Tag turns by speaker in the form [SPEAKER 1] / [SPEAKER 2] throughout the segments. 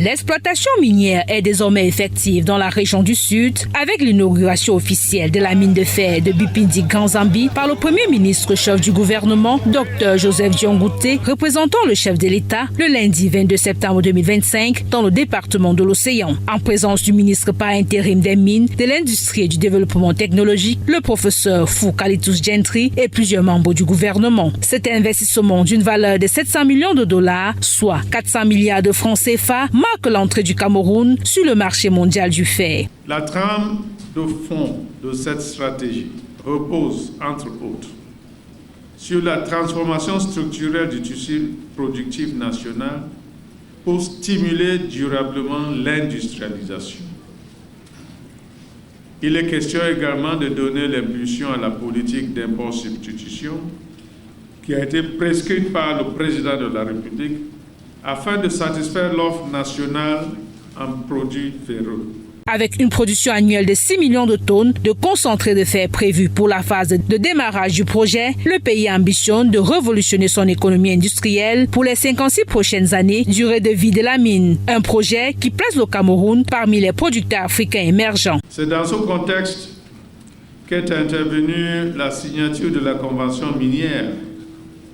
[SPEAKER 1] L'exploitation minière est désormais effective dans la région du Sud avec l'inauguration officielle de la mine de fer de Bipindi Grand Zambie par le premier ministre chef du gouvernement, Dr Joseph Diongouté, représentant le chef de l'État le lundi 22 septembre 2025 dans le département de l'Océan, en présence du ministre par intérim des Mines, de l'Industrie et du Développement technologique, le professeur Fou Kalitus Gentry et plusieurs membres du gouvernement. Cet investissement d'une valeur de 700 millions de dollars, soit 400 milliards de francs CFA, marque l'entrée du Cameroun sur le marché mondial du fer.
[SPEAKER 2] La trame de fond de cette stratégie repose, entre autres, sur la transformation structurelle du tissu productif national pour stimuler durablement l'industrialisation. Il est question également de donner l'impulsion à la politique d'import-substitution qui a été prescrite par le président de la République afin de satisfaire l'offre nationale en produits ferreux.
[SPEAKER 1] Avec une production annuelle de 6 millions de tonnes de concentré de fer prévue pour la phase de démarrage du projet, le pays ambitionne de révolutionner son économie industrielle pour les 56 prochaines années, durée de vie de la mine. Un projet qui place le Cameroun parmi les producteurs africains émergents.
[SPEAKER 2] C'est dans ce contexte qu'est intervenue la signature de la convention minière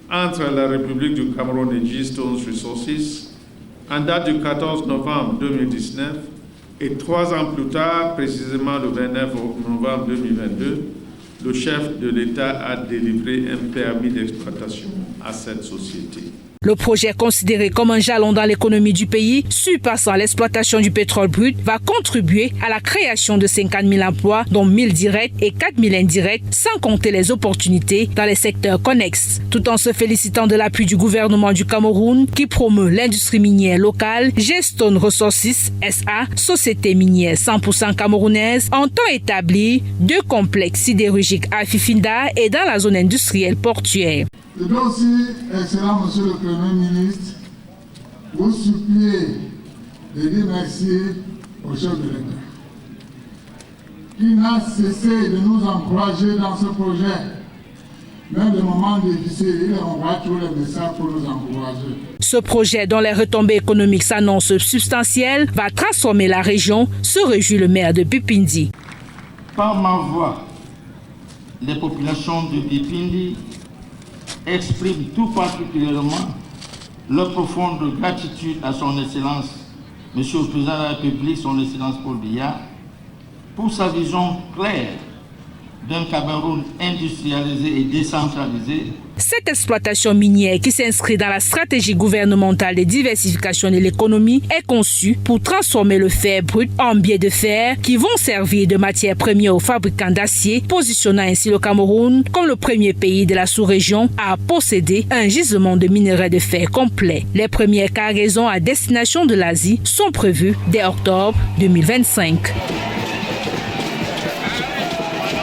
[SPEAKER 2] entre la République du Cameroun et G-Stone Resources en date du 14 novembre 2019 et 3 ans plus tard, précisément le 29 novembre 2022, le chef de l'État a délivré un permis d'exploitation à cette société.
[SPEAKER 1] Le projet, considéré comme un jalon dans l'économie du pays, surpassant l'exploitation du pétrole brut, va contribuer à la création de 50 000 emplois, dont 1 000 directs et 4 000 indirects, sans compter les opportunités dans les secteurs connexes. Tout en se félicitant de l'appui du gouvernement du Cameroun, qui promeut l'industrie minière locale, G-Stone Resources SA, société minière 100% camerounaise, entend établir 2 complexes sidérurgiques à Fifinda et dans la zone industrielle portuaire.
[SPEAKER 3] Je dois aussi, excellent Monsieur le Premier ministre, vous supplier de dire merci au chef de l'État, qui n'a cessé de nous encourager dans ce projet. Même des moments difficiles, il envoie tous les messages pour nous encourager.
[SPEAKER 1] Ce projet, dont les retombées économiques s'annoncent substantielles, va transformer la région, se réjouit le maire de Bipindi.
[SPEAKER 4] Par ma voix, les populations de Bipindi exprime tout particulièrement leur profonde gratitude à son Excellence, Monsieur le Président de la République, son Excellence Paul Biya, pour sa vision claire d'un Cameroun industrialisé et décentralisé.
[SPEAKER 1] Cette exploitation minière qui s'inscrit dans la stratégie gouvernementale de diversification de l'économie est conçue pour transformer le fer brut en biais de fer qui vont servir de matière première aux fabricants d'acier, positionnant ainsi le Cameroun comme le premier pays de la sous-région à posséder un gisement de minerais de fer complet. Les premières cargaisons à destination de l'Asie sont prévues dès octobre 2025.